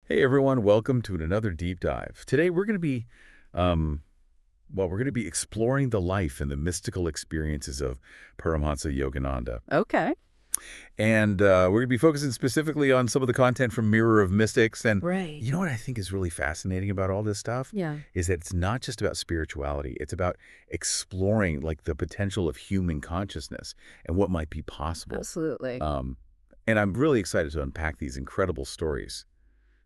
Hey everyone, welcome to another deep dive. Today we're going to be, exploring the life and the mystical experiences of Paramhansa Yogananda. Okay. And we're going to be focusing specifically on some of the content from Mirror of Mystics. And Right. you know what I think is really fascinating about all this stuff? Yeah. Is that it's not just about spirituality. It's about exploring like the potential of human consciousness and what might be possible. Absolutely. And I'm really excited to unpack these incredible stories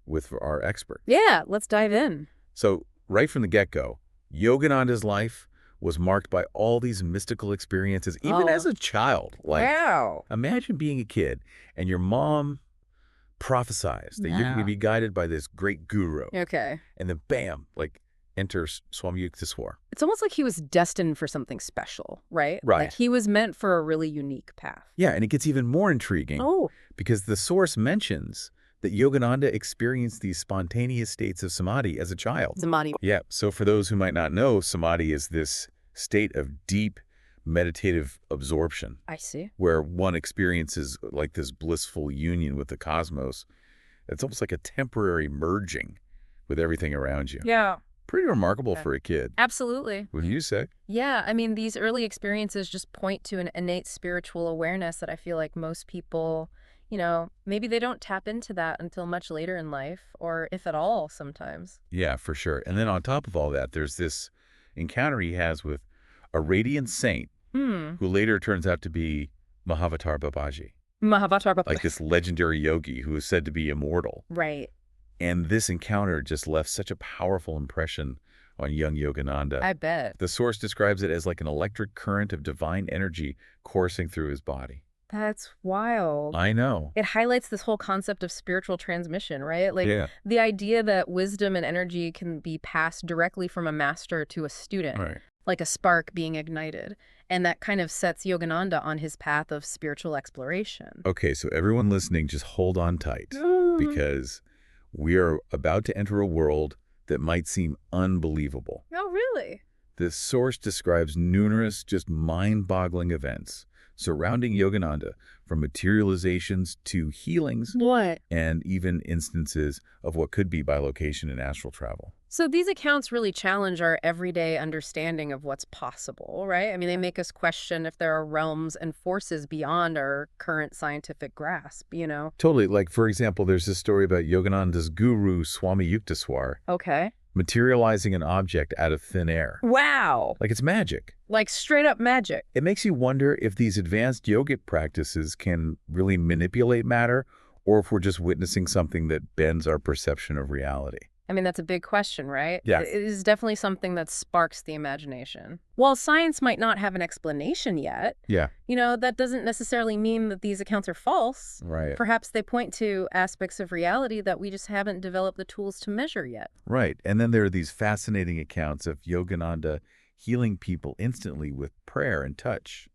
with our expert. Yeah, let's dive in. So right from the get-go, Yogananda's life was marked by all these mystical experiences, even as a child. Like, Wow. imagine being a kid and your mom prophesies that you're going to Yeah. be guided by this great guru. Okay. And then bam, like enters Swami Yukteswar. It's almost like he was destined for something special, right? Right. Like he was meant for a really unique path. Yeah, and it gets even more intriguing Oh. because the source mentions that Yogananda experienced these spontaneous states of samadhi as a child. Samadhi. Yeah, so for those who might not know, samadhi is this state of deep meditative absorption I see. where one experiences like this blissful union with the cosmos. It's almost like a temporary merging with everything around you. Yeah. Pretty remarkable for a kid. Absolutely. What do you say? Yeah, I mean, these early experiences just point to an innate spiritual awareness that I feel like most people, maybe they don't tap into that until much later in life, or if at all sometimes. Yeah, for sure. And then on top of all that, there's this encounter he has with a radiant saint Hmm. who later turns out to be Mahavatar Babaji, Mahavatar. like this legendary yogi who is said to be immortal. Right. And this encounter just left such a powerful impression on young Yogananda. I bet. The source describes it as like an electric current of divine energy coursing through his body. That's wild. I know. It highlights this whole concept of spiritual transmission, right? Like Yeah. the idea that wisdom and energy can be passed directly from a master to a student, Right. like a spark being ignited. And that kind of sets Yogananda on his path of spiritual exploration. Okay, so everyone listening, just hold on tight because we are about to enter a world that might seem unbelievable. Oh, really? This source describes numerous, just mind-boggling events surrounding Yogananda, from materializations to healings What? and even instances of what could be bilocation and astral travel. So these accounts really challenge our everyday understanding of what's possible, right? I mean, they make us question if there are realms and forces beyond our current scientific grasp, Totally. Like, for example, there's this story about Yogananda's guru, Swami Yukteswar, Okay. materializing an object out of thin air. Wow. Like it's magic. Like straight up magic. It makes you wonder if these advanced yogic practices can really manipulate matter or if we're just witnessing something that bends our perception of reality. I mean, that's a big question, right? Yeah. It is definitely something that sparks the imagination. While science might not have an explanation yet, Yeah. that doesn't necessarily mean that these accounts are false. Right. Perhaps they point to aspects of reality that we just haven't developed the tools to measure yet. Right. And then there are these fascinating accounts of Yogananda healing people instantly with prayer and touch.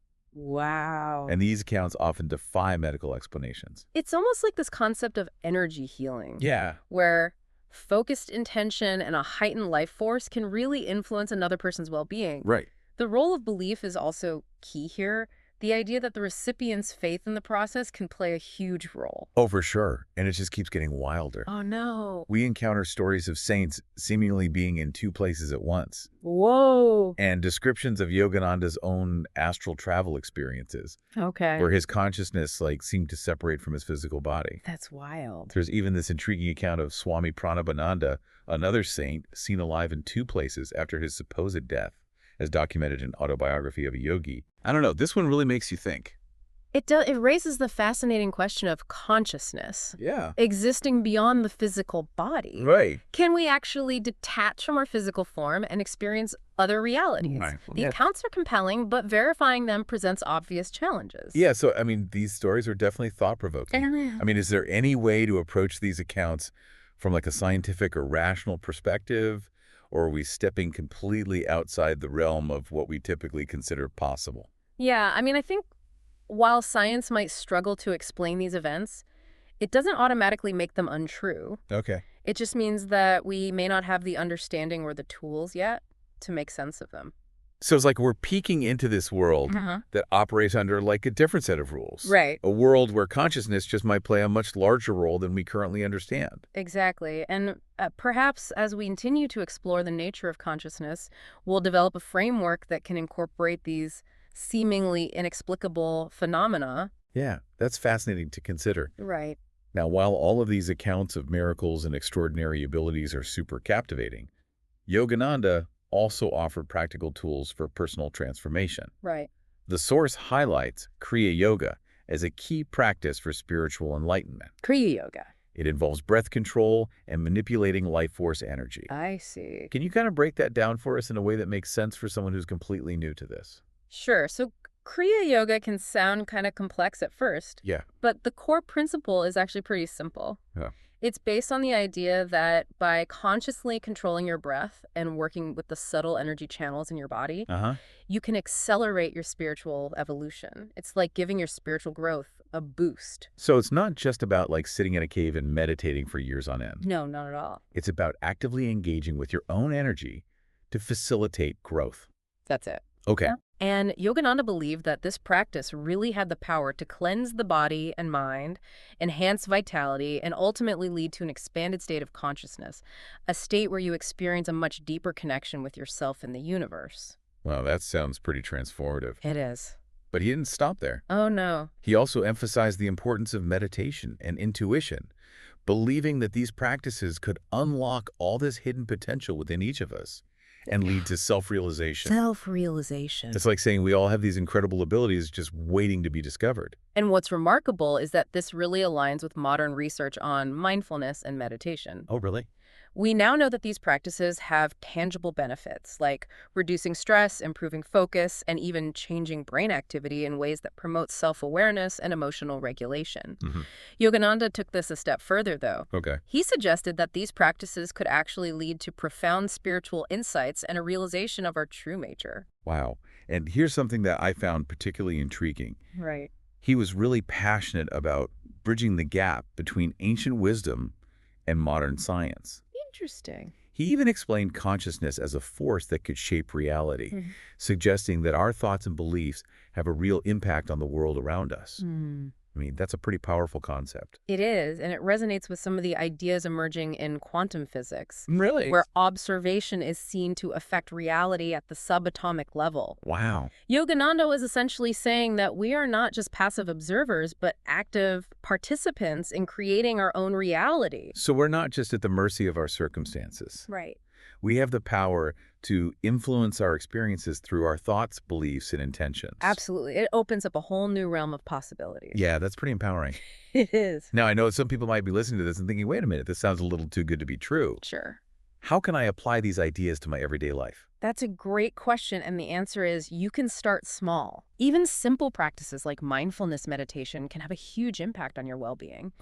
Wow. And these accounts often defy medical explanations. It's almost like this concept of energy healing. Yeah. Where focused intention and a heightened life force can really influence another person's well-being. Right. The role of belief is also key here. The idea that the recipient's faith in the process can play a huge role. Oh, for sure. And it just keeps getting wilder. Oh, no. We encounter stories of saints seemingly being in two places at once, Whoa. and descriptions of Yogananda's own astral travel experiences, Okay. where his consciousness seemed to separate from his physical body. That's wild. There's even this intriguing account of Swami Pranabhananda, another saint seen alive in two places after his supposed death, as documented in Autobiography of a Yogi. I don't know, this one really makes you think. It raises the fascinating question of consciousness. Yeah. Existing beyond the physical body. Right. Can we actually detach from our physical form and experience other realities? Right. The accounts are compelling, but verifying them presents obvious challenges. Yeah, so, I mean, these stories are definitely thought-provoking. I mean, is there any way to approach these accounts from like a scientific or rational perspective? Or are we stepping completely outside the realm of what we typically consider possible? Yeah, I mean, I think while science might struggle to explain these events, it doesn't automatically make them untrue. Okay. It just means that we may not have the understanding or the tools yet to make sense of them. So it's like we're peeking into this world Uh-huh. that operates under like a different set of rules. Right. A world where consciousness just might play a much larger role than we currently understand. Exactly. And perhaps as we continue to explore the nature of consciousness, we'll develop a framework that can incorporate these seemingly inexplicable phenomena. Yeah, that's fascinating to consider. Right. Now, while all of these accounts of miracles and extraordinary abilities are super captivating, Yogananda also offered practical tools for personal transformation. Right. The source highlights Kriya Yoga as a key practice for spiritual enlightenment. Kriya Yoga. It involves breath control and manipulating life force energy. I see. Can you kind of break that down for us in a way that makes sense for someone who's completely new to this? Sure. So Kriya Yoga can sound kind of complex at first, Yeah. but the core principle is actually pretty simple. Yeah. It's based on the idea that by consciously controlling your breath and working with the subtle energy channels in your body, Uh-huh. you can accelerate your spiritual evolution. It's like giving your spiritual growth a boost. So it's not just about like sitting in a cave and meditating for years on end. No, not at all. It's about actively engaging with your own energy to facilitate growth. That's it. Okay. Yeah. And Yogananda believed that this practice really had the power to cleanse the body and mind, enhance vitality, and ultimately lead to an expanded state of consciousness, a state where you experience a much deeper connection with yourself and the universe. Well, that sounds pretty transformative. It is. But he didn't stop there. Oh, no. He also emphasized the importance of meditation and intuition, believing that these practices could unlock all this hidden potential within each of us and lead to self-realization. Self-realization. It's like saying we all have these incredible abilities just waiting to be discovered. And what's remarkable is that this really aligns with modern research on mindfulness and meditation. Oh, really? We now know that these practices have tangible benefits, like reducing stress, improving focus, and even changing brain activity in ways that promote self-awareness and emotional regulation. Yogananda took this a step further, though. Okay. He suggested that these practices could actually lead to profound spiritual insights and a realization of our true nature. Wow. And here's something that I found particularly intriguing. Right. He was really passionate about bridging the gap between ancient wisdom and modern science. Interesting. He even explained consciousness as a force that could shape reality, suggesting that our thoughts and beliefs have a real impact on the world around us. I mean, that's a pretty powerful concept. It is, and it resonates with some of the ideas emerging in quantum physics, Really? where observation is seen to affect reality at the subatomic level. Wow. Yogananda was essentially saying that we are not just passive observers, but active participants in creating our own reality. So we're not just at the mercy of our circumstances. Right. We have the power to influence our experiences through our thoughts, beliefs, and intentions. Absolutely. It opens up a whole new realm of possibilities. Yeah, that's pretty empowering. It is. Now, I know some people might be listening to this and thinking, wait a minute, this sounds a little too good to be true. Sure. How can I apply these ideas to my everyday life? That's a great question, and the answer is you can start small. Even simple practices like mindfulness meditation can have a huge impact on your well-being.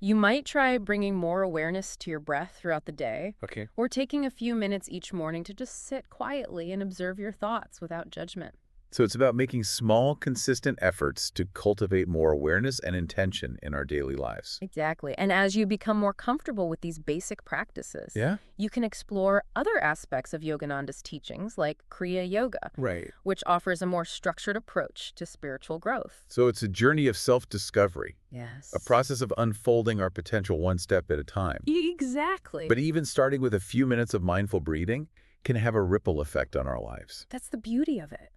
You might try bringing more awareness to your breath throughout the day, Okay. or taking a few minutes each morning to just sit quietly and observe your thoughts without judgment. So it's about making small, consistent efforts to cultivate more awareness and intention in our daily lives. Exactly. And as you become more comfortable with these basic practices, Yeah? you can explore other aspects of Yogananda's teachings, like Kriya Yoga, Right. which offers a more structured approach to spiritual growth. So it's a journey of self-discovery, Yes. a process of unfolding our potential one step at a time. Exactly. But even starting with a few minutes of mindful breathing can have a ripple effect on our lives. That's the beauty of it.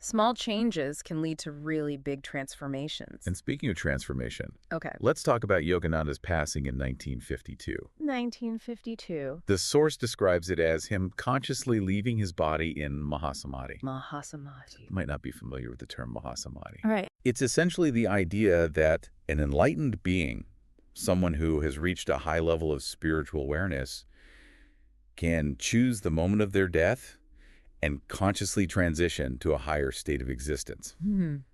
Small changes can lead to really big transformations. And speaking of transformation, Okay. let's talk about Yogananda's passing in 1952. 1952. The source describes it as him consciously leaving his body in Mahasamadhi. Mahasamadhi. You might not be familiar with the term Mahasamadhi. All right. It's essentially the idea that an enlightened being, someone who has reached a high level of spiritual awareness, can choose the moment of their death and consciously transition to a higher state of existence.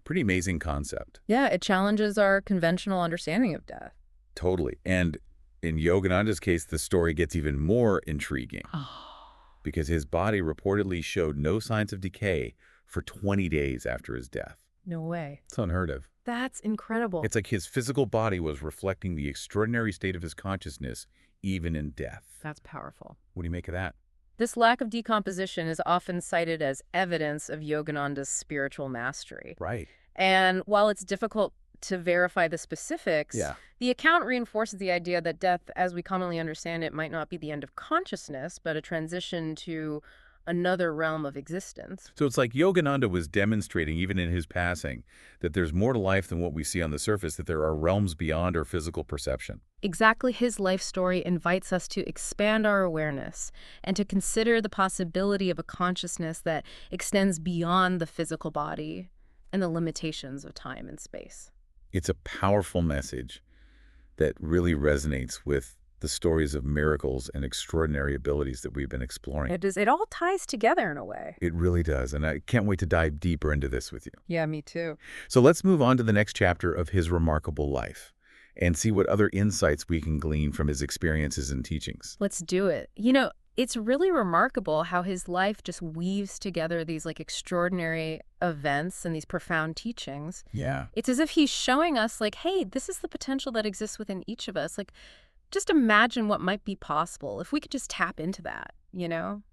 Pretty amazing concept. Yeah, it challenges our conventional understanding of death. Totally. And in Yogananda's case, the story gets even more intriguing because his body reportedly showed no signs of decay for 20 days after his death. No way. It's unheard of. That's incredible. It's like his physical body was reflecting the extraordinary state of his consciousness even in death. That's powerful. What do you make of that? This lack of decomposition is often cited as evidence of Yogananda's spiritual mastery. Right. And while it's difficult to verify the specifics, Yeah. the account reinforces the idea that death, as we commonly understand it, might not be the end of consciousness, but a transition to another realm of existence. So it's like Yogananda was demonstrating, even in his passing, that there's more to life than what we see on the surface, that there are realms beyond our physical perception. Exactly, his life story invites us to expand our awareness and to consider the possibility of a consciousness that extends beyond the physical body and the limitations of time and space. It's a powerful message that really resonates with the stories of miracles and extraordinary abilities that we've been exploring. It all ties together in a way. It really does, and I can't wait to dive deeper into this with you. Yeah, me too. So let's move on to the next chapter of his remarkable life and see what other insights we can glean from his experiences and teachings. Let's do it. It's really remarkable how his life just weaves together these extraordinary events and these profound teachings. Yeah. It's as if he's showing us hey, this is the potential that exists within each of us. Just imagine what might be possible if we could just tap into that,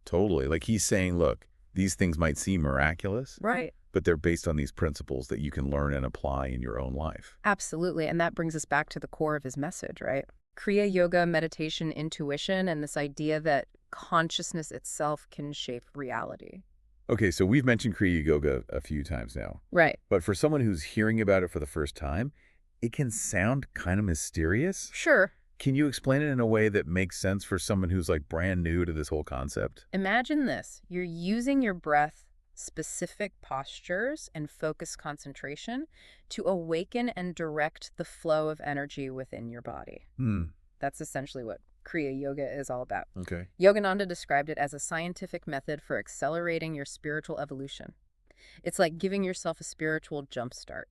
Totally. Like he's saying, look, these things might seem miraculous, Right. but they're based on these principles that you can learn and apply in your own life. Absolutely. And that brings us back to the core of his message, right? Kriya Yoga, meditation, intuition, and this idea that consciousness itself can shape reality. Okay, so we've mentioned Kriya Yoga a few times now, Right. but for someone who's hearing about it for the first time, it can sound kind of mysterious. Sure. Can you explain it in a way that makes sense for someone who's brand new to this whole concept? Imagine this. You're using your breath, specific postures, and focus concentration to awaken and direct the flow of energy within your body. That's essentially what Kriya Yoga is all about. Okay. Yogananda described it as a scientific method for accelerating your spiritual evolution. It's like giving yourself a spiritual jumpstart.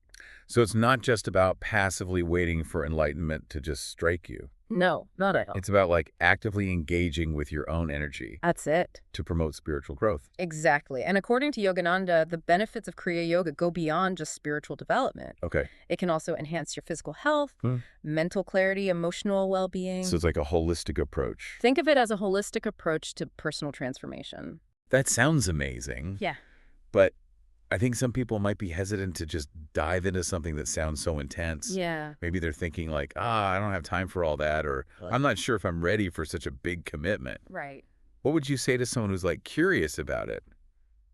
So it's not just about passively waiting for enlightenment to just strike you. No, not at all. It's about actively engaging with your own energy That's it. to promote spiritual growth. Exactly. And according to Yogananda, the benefits of Kriya Yoga go beyond just spiritual development. Okay. It can also enhance your physical health, mental clarity, emotional well-being. So it's like a holistic approach. Think of it as a holistic approach to personal transformation. That sounds amazing. Yeah. But I think some people might be hesitant to just dive into something that sounds so intense. Yeah. Maybe they're thinking I don't have time for all that, or I'm not sure if I'm ready for such a big commitment. Right. What would you say to someone who's curious about it,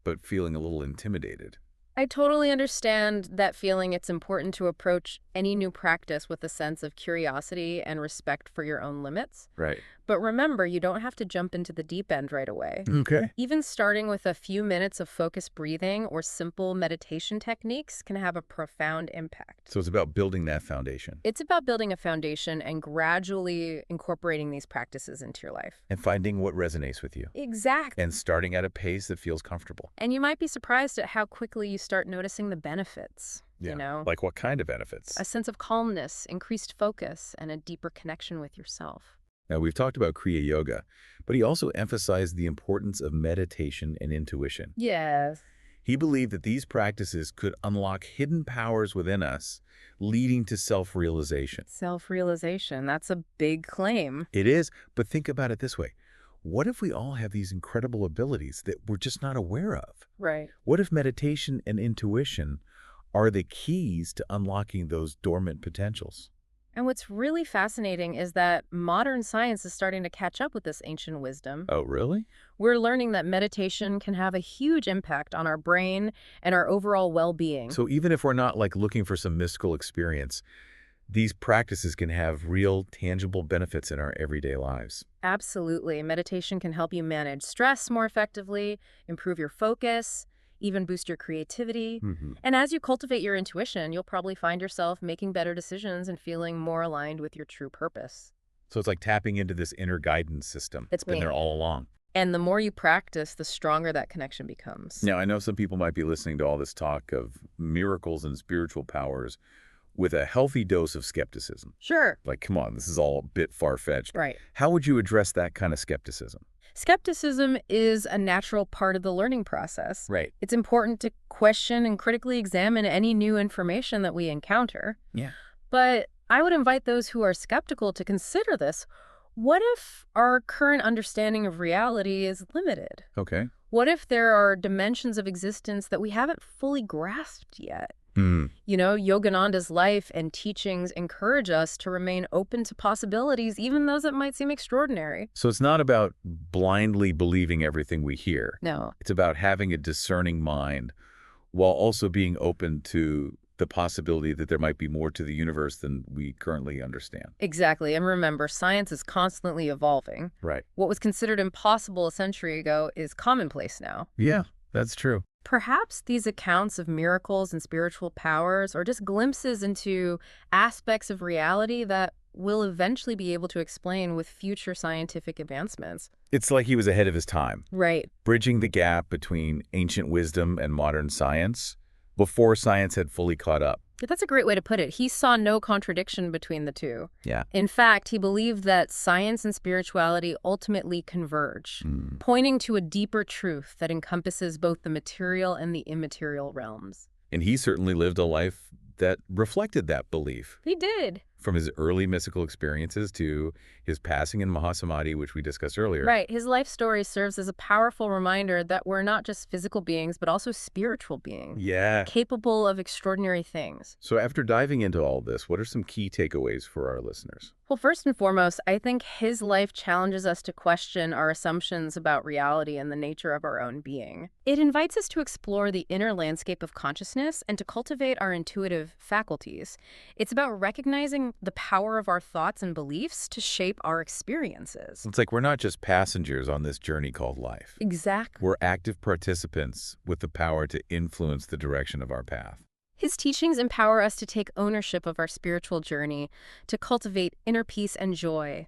but feeling a little intimidated? I totally understand that feeling. It's important to approach any new practice with a sense of curiosity and respect for your own limits. Right. But remember, you don't have to jump into the deep end right away. Okay. Even starting with a few minutes of focused breathing or simple meditation techniques can have a profound impact. So it's about building that foundation. It's about building a foundation and gradually incorporating these practices into your life. And finding what resonates with you. Exactly. And starting at a pace that feels comfortable. And you might be surprised at how quickly you start noticing the benefits. Yeah. Like what kind of benefits? A sense of calmness, increased focus, and a deeper connection with yourself. Now, we've talked about Kriya Yoga, but he also emphasized the importance of meditation and intuition. Yes. He believed that these practices could unlock hidden powers within us, leading to self-realization. Self-realization, that's a big claim. It is, but think about it this way. What if we all have these incredible abilities that we're just not aware of? Right. What if meditation and intuition are the keys to unlocking those dormant potentials? And what's really fascinating is that modern science is starting to catch up with this ancient wisdom. Oh, really? We're learning that meditation can have a huge impact on our brain and our overall well-being. So even if we're not looking for some mystical experience, these practices can have real, tangible benefits in our everyday lives. Absolutely. Meditation can help you manage stress more effectively, improve your focus, even boost your creativity. And as you cultivate your intuition, you'll probably find yourself making better decisions and feeling more aligned with your true purpose. So it's like tapping into this inner guidance system. It's been there all along. And the more you practice, the stronger that connection becomes. Now, I know some people might be listening to all this talk of miracles and spiritual powers with a healthy dose of skepticism. Sure. Come on, this is all a bit far-fetched. Right. How would you address that kind of skepticism? Skepticism is a natural part of the learning process. Right. It's important to question and critically examine any new information that we encounter. Yeah. But I would invite those who are skeptical to consider this. What if our current understanding of reality is limited? Okay. What if there are dimensions of existence that we haven't fully grasped yet? Hmm. Yogananda's life and teachings encourage us to remain open to possibilities, even those that might seem extraordinary. So it's not about blindly believing everything we hear. No. It's about having a discerning mind while also being open to the possibility that there might be more to the universe than we currently understand. Exactly. And remember, science is constantly evolving. Right. What was considered impossible a century ago is commonplace now. Yeah, that's true. Perhaps these accounts of miracles and spiritual powers are just glimpses into aspects of reality that we'll eventually be able to explain with future scientific advancements. It's like he was ahead of his time, Right. bridging the gap between ancient wisdom and modern science before science had fully caught up. But that's a great way to put it. He saw no contradiction between the two. Yeah. In fact, he believed that science and spirituality ultimately converge, Mm. pointing to a deeper truth that encompasses both the material and the immaterial realms. And he certainly lived a life that reflected that belief. He did. From his early mystical experiences to his passing in Mahasamadhi, which we discussed earlier. Right. His life story serves as a powerful reminder that we're not just physical beings, but also spiritual beings, Yeah. capable of extraordinary things. So after diving into all this, what are some key takeaways for our listeners? Well, first and foremost, I think his life challenges us to question our assumptions about reality and the nature of our own being. It invites us to explore the inner landscape of consciousness and to cultivate our intuitive faculties. It's about recognizing the power of our thoughts and beliefs to shape our experiences. It's like we're not just passengers on this journey called life. Exactly. We're active participants with the power to influence the direction of our path. His teachings empower us to take ownership of our spiritual journey, to cultivate inner peace and joy,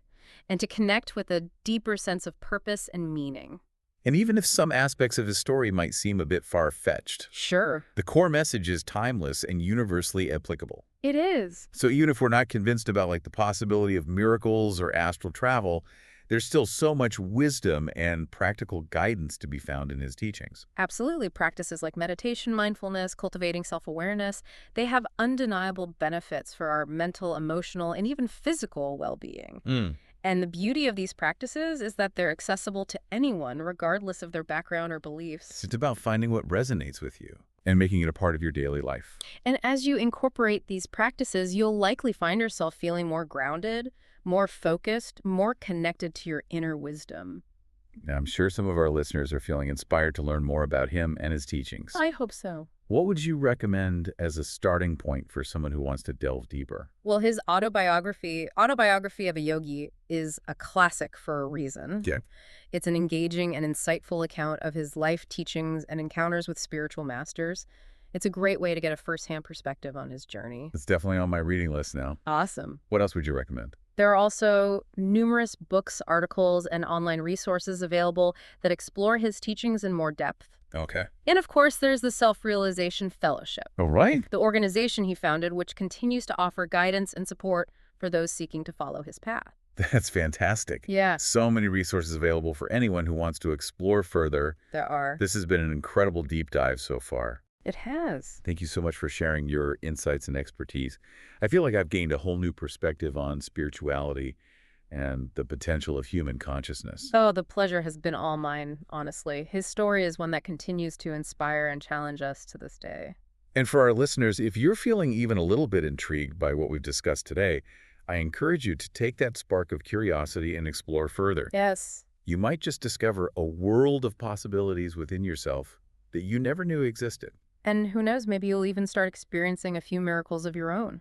and to connect with a deeper sense of purpose and meaning. And even if some aspects of his story might seem a bit far-fetched, Sure. the core message is timeless and universally applicable. It is. So even if we're not convinced about the possibility of miracles or astral travel, there's still so much wisdom and practical guidance to be found in his teachings. Absolutely. Practices like meditation, mindfulness, cultivating self-awareness, they have undeniable benefits for our mental, emotional, and even physical well-being. And the beauty of these practices is that they're accessible to anyone, regardless of their background or beliefs. It's about finding what resonates with you and making it a part of your daily life. And as you incorporate these practices, you'll likely find yourself feeling more grounded, more focused, more connected to your inner wisdom. Now, I'm sure some of our listeners are feeling inspired to learn more about him and his teachings. I hope so. What would you recommend as a starting point for someone who wants to delve deeper? Well, his Autobiography of a Yogi, is a classic for a reason. Yeah. It's an engaging and insightful account of his life teachings and encounters with spiritual masters. It's a great way to get a first-hand perspective on his journey. It's definitely on my reading list now. Awesome. What else would you recommend? There are also numerous books, articles, and online resources available that explore his teachings in more depth. Okay. And of course, there's the Self-Realization Fellowship, All right. the organization he founded, which continues to offer guidance and support for those seeking to follow his path. That's fantastic. Yeah, So many resources available for anyone who wants to explore further. there are. This has been an incredible deep dive so far. It has. Thank you so much for sharing your insights and expertise. I feel like I've gained a whole new perspective on spirituality and the potential of human consciousness. Oh, the pleasure has been all mine, honestly. His story is one that continues to inspire and challenge us to this day. And for our listeners, if you're feeling even a little bit intrigued by what we've discussed today, I encourage you to take that spark of curiosity and explore further. Yes. You might just discover a world of possibilities within yourself that you never knew existed. And who knows, maybe you'll even start experiencing a few miracles of your own.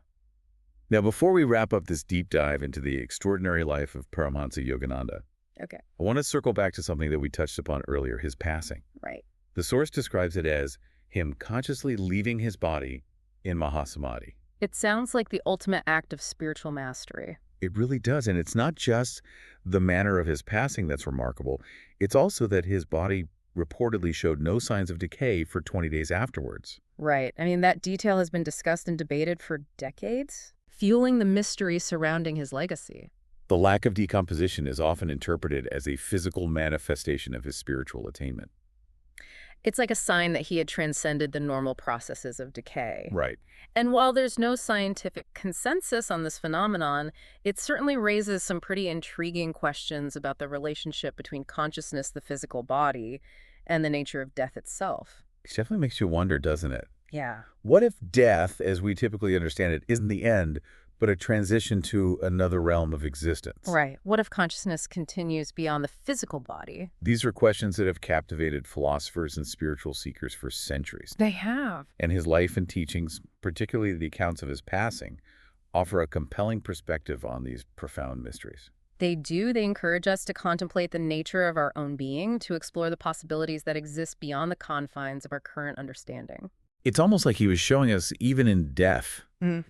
Now, before we wrap up this deep dive into the extraordinary life of Paramhansa Yogananda, Okay. I want to circle back to something that we touched upon earlier, his passing. Right. The source describes it as him consciously leaving his body in Mahasamadhi. It sounds like the ultimate act of spiritual mastery. It really does, and it's not just the manner of his passing that's remarkable. It's also that his body reportedly showed no signs of decay for 20 days afterwards. Right. I mean, that detail has been discussed and debated for decades, fueling the mystery surrounding his legacy. The lack of decomposition is often interpreted as a physical manifestation of his spiritual attainment. It's like a sign that he had transcended the normal processes of decay. Right. And while there's no scientific consensus on this phenomenon, it certainly raises some pretty intriguing questions about the relationship between consciousness, the physical body, and the nature of death itself. It definitely makes you wonder, doesn't it? Yeah. What if death, as we typically understand it, isn't the end, but a transition to another realm of existence? Right. What if consciousness continues beyond the physical body? These are questions that have captivated philosophers and spiritual seekers for centuries. They have. And his life and teachings, particularly the accounts of his passing, offer a compelling perspective on these profound mysteries. They do. They encourage us to contemplate the nature of our own being, to explore the possibilities that exist beyond the confines of our current understanding. It's almost like he was showing us, even in death,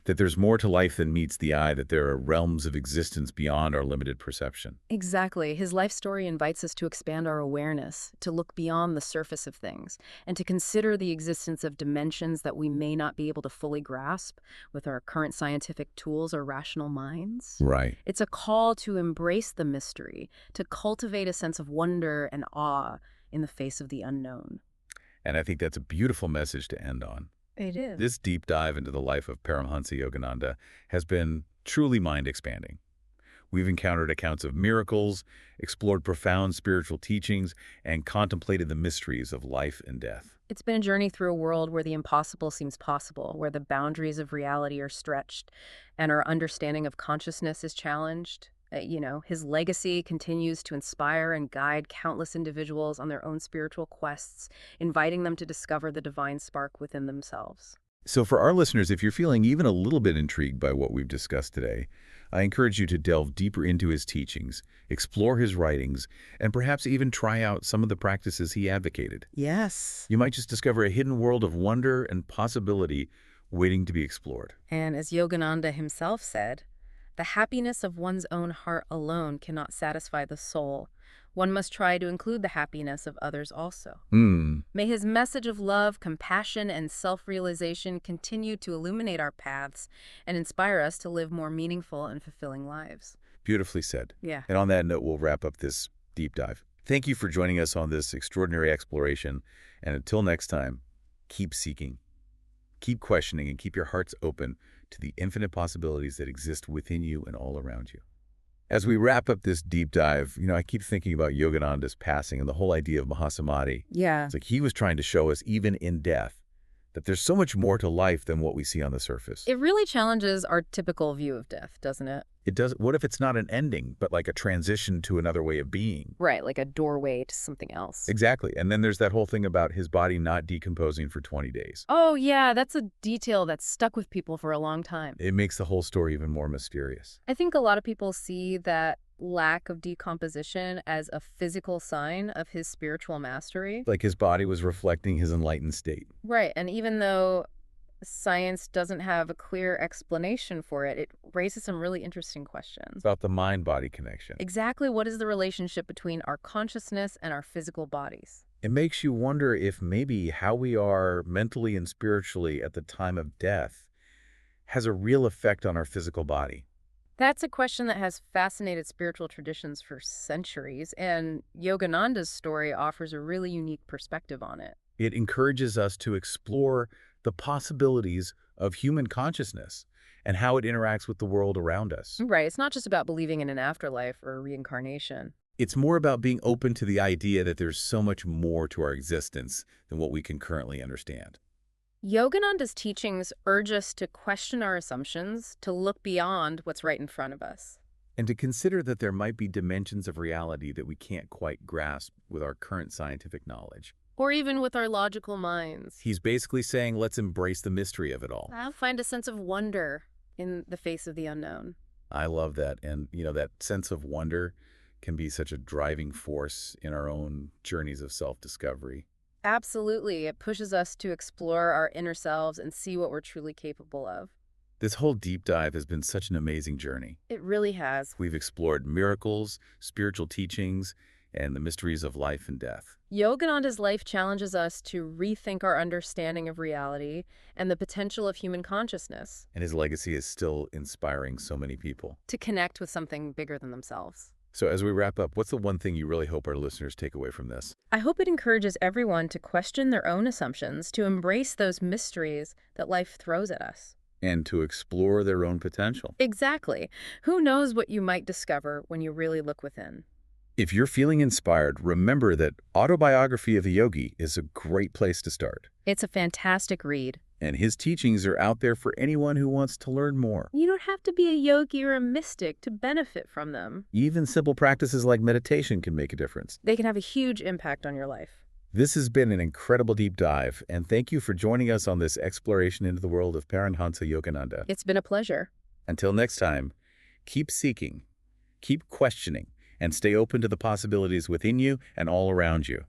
that there's more to life than meets the eye, that there are realms of existence beyond our limited perception. Exactly. His life story invites us to expand our awareness, to look beyond the surface of things, and to consider the existence of dimensions that we may not be able to fully grasp with our current scientific tools or rational minds. Right. It's a call to embrace the mystery, to cultivate a sense of wonder and awe in the face of the unknown. And I think that's a beautiful message to end on. It is. This deep dive into the life of Paramhansa Yogananda has been truly mind-expanding. We've encountered accounts of miracles, explored profound spiritual teachings, and contemplated the mysteries of life and death. It's been a journey through a world where the impossible seems possible, where the boundaries of reality are stretched, and our understanding of consciousness is challenged. His legacy continues to inspire and guide countless individuals on their own spiritual quests, inviting them to discover the divine spark within themselves. So for our listeners, if you're feeling even a little bit intrigued by what we've discussed today, I encourage you to delve deeper into his teachings, explore his writings, and perhaps even try out some of the practices he advocated. Yes. You might just discover a hidden world of wonder and possibility waiting to be explored. And as Yogananda himself said, the happiness of one's own heart alone cannot satisfy the soul. One must try to include the happiness of others also. May his message of love, compassion, and self-realization continue to illuminate our paths and inspire us to live more meaningful and fulfilling lives. Beautifully said. Yeah. And on that note, we'll wrap up this deep dive. Thank you for joining us on this extraordinary exploration. And until next time, keep seeking, keep questioning, and keep your hearts open to the infinite possibilities that exist within you and all around you. As we wrap up this deep dive, I keep thinking about Yogananda's passing and the whole idea of Mahasamadhi. Yeah. It's like he was trying to show us, even in death, that there's so much more to life than what we see on the surface. It really challenges our typical view of death, doesn't it? It does. What if it's not an ending, but like a transition to another way of being? Right, like a doorway to something else. Exactly. And then there's that whole thing about his body not decomposing for 20 days. Oh, yeah, that's a detail that's stuck with people for a long time. It makes the whole story even more mysterious. I think a lot of people see that lack of decomposition as a physical sign of his spiritual mastery. Like his body was reflecting his enlightened state. Right, and even though science doesn't have a clear explanation for it, it raises some really interesting questions. About the mind-body connection. Exactly what is the relationship between our consciousness and our physical bodies? It makes you wonder if maybe how we are mentally and spiritually at the time of death has a real effect on our physical body. That's a question that has fascinated spiritual traditions for centuries, and Yogananda's story offers a really unique perspective on it. It encourages us to explore the possibilities of human consciousness and how it interacts with the world around us. Right, it's not just about believing in an afterlife or reincarnation. It's more about being open to the idea that there's so much more to our existence than what we can currently understand. Yogananda's teachings urge us to question our assumptions, to look beyond what's right in front of us. And to consider that there might be dimensions of reality that we can't quite grasp with our current scientific knowledge. Or even with our logical minds. He's basically saying, let's embrace the mystery of it all. I'll find a sense of wonder in the face of the unknown. I love that. And, that sense of wonder can be such a driving force in our own journeys of self-discovery. Absolutely. It pushes us to explore our inner selves and see what we're truly capable of. This whole deep dive has been such an amazing journey. It really has. We've explored miracles, spiritual teachings, and the mysteries of life and death. Yogananda's life challenges us to rethink our understanding of reality and the potential of human consciousness. And his legacy is still inspiring so many people. To connect with something bigger than themselves. So as we wrap up, what's the one thing you really hope our listeners take away from this? I hope it encourages everyone to question their own assumptions, to embrace those mysteries that life throws at us. And to explore their own potential. Exactly. Who knows what you might discover when you really look within? If you're feeling inspired, remember that Autobiography of a Yogi is a great place to start. It's a fantastic read. And his teachings are out there for anyone who wants to learn more. You don't have to be a yogi or a mystic to benefit from them. Even simple practices like meditation can make a difference. They can have a huge impact on your life. This has been an incredible deep dive, and thank you for joining us on this exploration into the world of Paramhansa Yogananda. It's been a pleasure. Until next time, keep seeking, keep questioning, and stay open to the possibilities within you and all around you.